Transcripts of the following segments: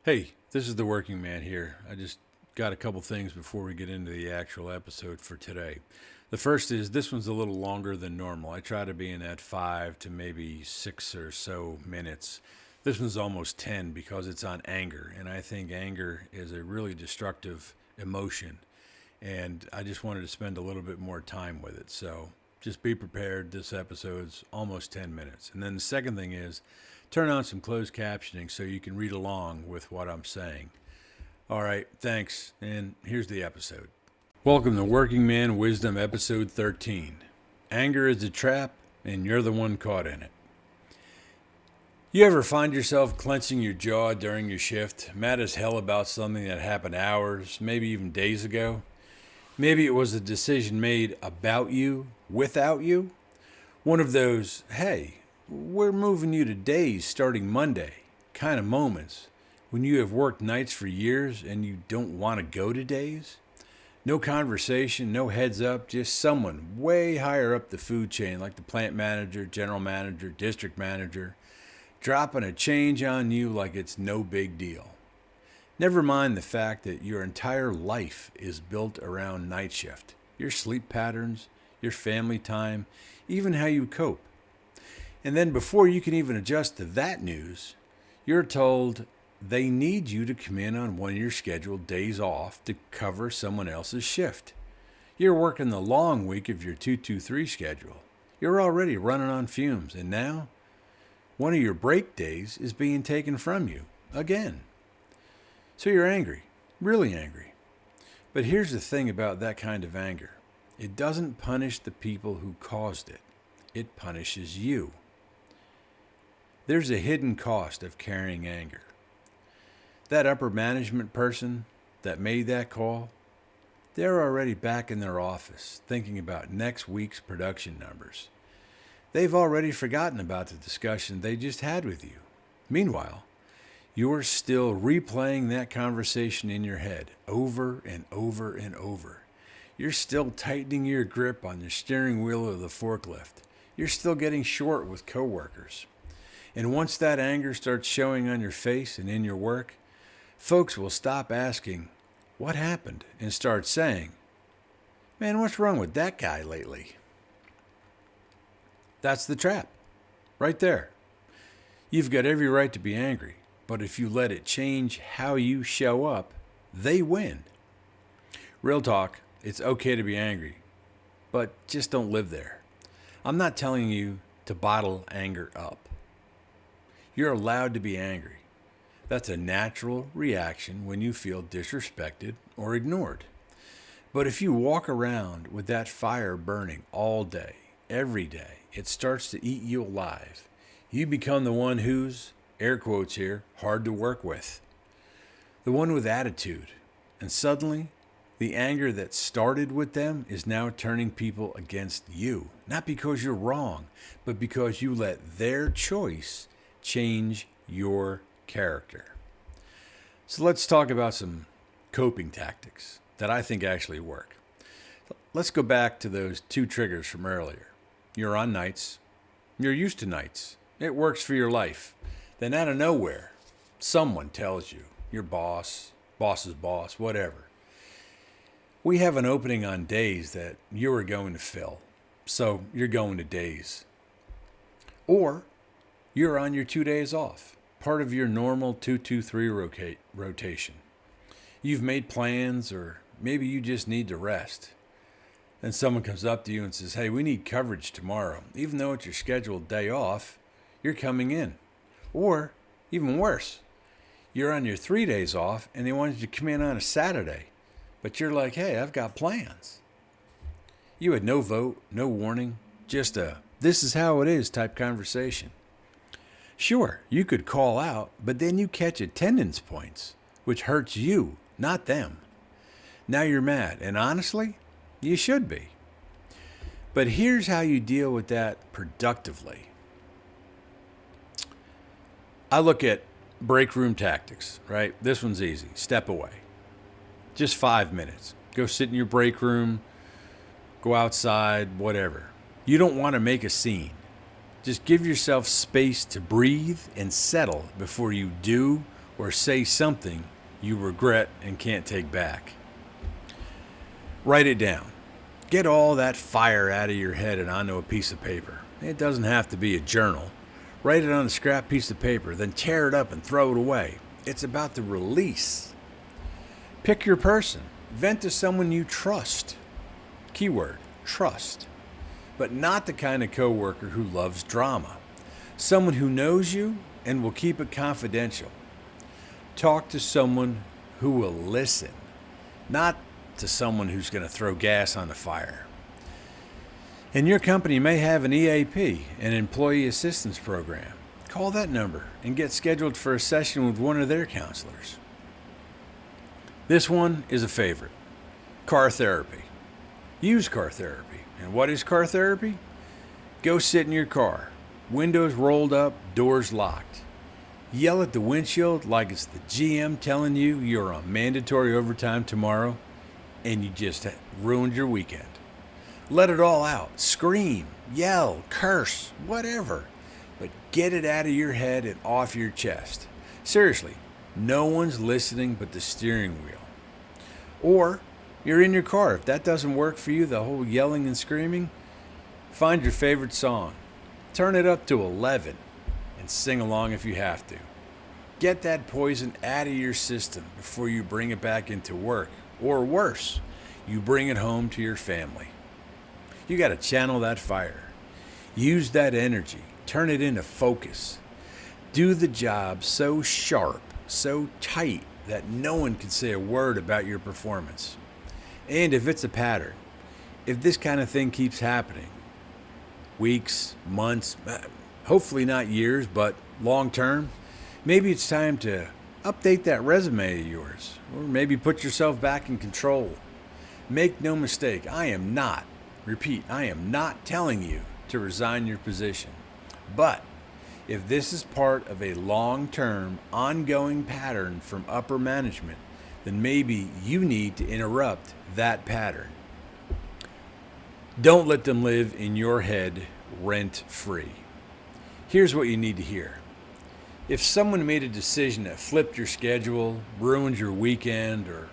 Hey, this is the working man here. I just got a couple things before we get into the actual episode for today. The first is this one's a little longer than normal. I try to be in that 5 to maybe 6 or so minutes. This one's almost 10 because it's on anger, and I think anger is a really destructive emotion. And I just wanted to spend a little bit more time with it. So just be prepared. This episode's almost 10 minutes. And then the second thing is turn on some closed captioning so you can read along with what I'm saying. All right, thanks. And here's the episode. Welcome to Working Man Wisdom, episode 13. Anger is a trap, and you're the one caught in it. You ever find yourself clenching your jaw during your shift, mad as hell about something that happened hours, maybe even days ago? Maybe it was a decision made about you, without you. One of those, hey, we're moving you to days starting Monday kind of moments when you have worked nights for years and you don't want to go to days. No conversation, no heads up, just someone way higher up the food chain like the plant manager, general manager, district manager, dropping a change on you like it's no big deal. Never mind the fact that your entire life is built around night shift, your sleep patterns, your family time, even how you cope. And then before you can even adjust to that news, you're told they need you to come in on one of your scheduled days off to cover someone else's shift. You're working the long week of your 223 schedule. You're already running on fumes, and now one of your break days is being taken from you again. So you're angry, really angry. But here's the thing about that kind of anger. It doesn't punish the people who caused it. It punishes you. There's a hidden cost of carrying anger. That upper management person that made that call, they're already back in their office thinking about next week's production numbers. They've already forgotten about the discussion they just had with you. Meanwhile, you're still replaying that conversation in your head over and over and over. You're still tightening your grip on the steering wheel of the forklift. You're still getting short with coworkers. And once that anger starts showing on your face and in your work, folks will stop asking, "What happened?" and start saying, "Man, what's wrong with that guy lately?" That's the trap, right there. You've got every right to be angry. But if you let it change how you show up, they win. Real talk, it's okay to be angry, but just don't live there. I'm not telling you to bottle anger up. You're allowed to be angry. That's a natural reaction when you feel disrespected or ignored. But if you walk around with that fire burning all day, every day, it starts to eat you alive. You become the one who's, air quotes here, hard to work with. The one with attitude. And suddenly, the anger that started with them is now turning people against you. Not because you're wrong, but because you let their choice change your character. So let's talk about some coping tactics that I think actually work. Let's go back to those two triggers from earlier. You're on nights. You're used to nights. It works for your life. Then out of nowhere, someone tells you, your boss, boss's boss, whatever, we have an opening on days that you are going to fill. So you're going to days. Or you're on your 2 days off, part of your normal 2-2-3 rotation. You've made plans, or maybe you just need to rest. Then someone comes up to you and says, "Hey, we need coverage tomorrow." Even though it's your scheduled day off, you're coming in. Or, even worse, you're on your 3 days off and they wanted you to come in on a Saturday. But you're like, "Hey, I've got plans." You had no vote, no warning, just a "this is how it is" type conversation. Sure, you could call out, but then you catch attendance points, which hurts you, not them. Now you're mad, and honestly, you should be. But here's how you deal with that productively. I look at break room tactics, right? This one's easy. Step away. Just 5 minutes. Go sit in your break room, go outside, whatever. You don't want to make a scene. Just give yourself space to breathe and settle before you do or say something you regret and can't take back. Write it down. Get all that fire out of your head and onto a piece of paper. It doesn't have to be a journal. Write it on a scrap piece of paper, then tear it up and throw it away. It's about the release. Pick your person. Vent to someone you trust. Keyword, trust. But not the kind of coworker who loves drama. Someone who knows you and will keep it confidential. Talk to someone who will listen, not to someone who's going to throw gas on the fire. And your company may have an EAP, an employee assistance program. Call that number and get scheduled for a session with one of their counselors. This one is a favorite. Car therapy. Use car therapy. And what is car therapy? Go sit in your car, windows rolled up, doors locked. Yell at the windshield like it's the GM telling you you're on mandatory overtime tomorrow and you just ruined your weekend. Let it all out. Scream, yell, curse, whatever. But get it out of your head and off your chest. Seriously, no one's listening but the steering wheel. Or you're in your car. If that doesn't work for you, the whole yelling and screaming, find your favorite song. Turn it up to 11 and sing along if you have to. Get that poison out of your system before you bring it back into work. Or worse, you bring it home to your family. You got to channel that fire. Use that energy. Turn it into focus. Do the job so sharp, so tight that no one can say a word about your performance. And if it's a pattern, if this kind of thing keeps happening, weeks, months, hopefully not years, but long term, maybe it's time to update that resume of yours, or maybe put yourself back in control. Make no mistake, I am not telling you to resign your position. But if this is part of a long-term, ongoing pattern from upper management, then maybe you need to interrupt that pattern. Don't let them live in your head rent-free. Here's what you need to hear. If someone made a decision that flipped your schedule, ruined your weekend, or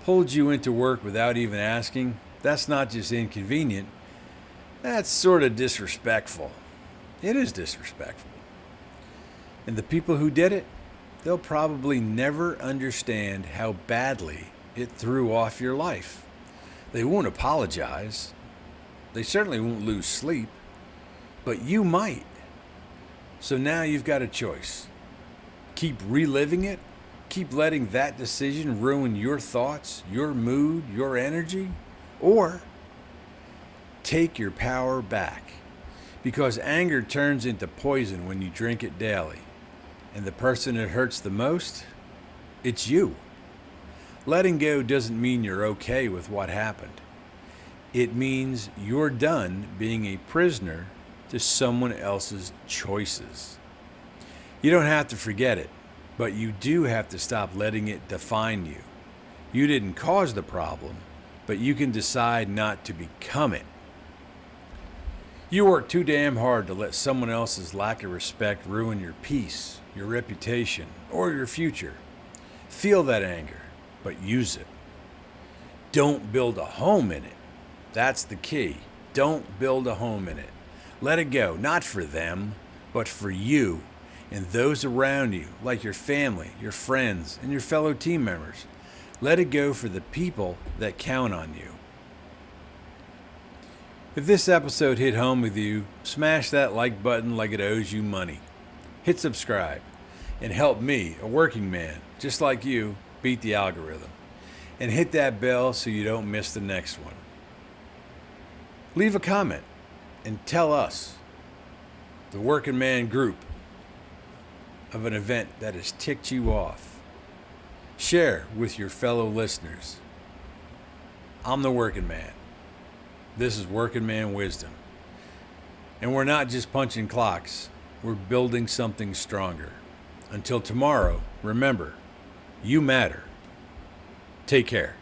pulled you into work without even asking, that's not just inconvenient, that's sort of disrespectful. It is disrespectful. And the people who did it, they'll probably never understand how badly it threw off your life. They won't apologize. They certainly won't lose sleep, but you might. So now you've got a choice. Keep reliving it, keep letting that decision ruin your thoughts, your mood, your energy, or take your power back. Because anger turns into poison when you drink it daily. And the person it hurts the most, it's you. Letting go doesn't mean you're okay with what happened. It means you're done being a prisoner to someone else's choices. You don't have to forget it, but you do have to stop letting it define you. You didn't cause the problem, but you can decide not to become it. You work too damn hard to let someone else's lack of respect ruin your peace, your reputation, or your future. Feel that anger, but use it. Don't build a home in it. That's the key. Don't build a home in it. Let it go, not for them, but for you and those around you, like your family, your friends, and your fellow team members. Let it go for the people that count on you. If this episode hit home with you, smash that like button like it owes you money. Hit subscribe and help me, a working man, just like you, beat the algorithm. And hit that bell so you don't miss the next one. Leave a comment and tell us, the Working Man group, of an event that has ticked you off. Share with your fellow listeners. I'm the Working Man. This is Working Man Wisdom. And we're not just punching clocks. We're building something stronger. Until tomorrow, remember, you matter. Take care.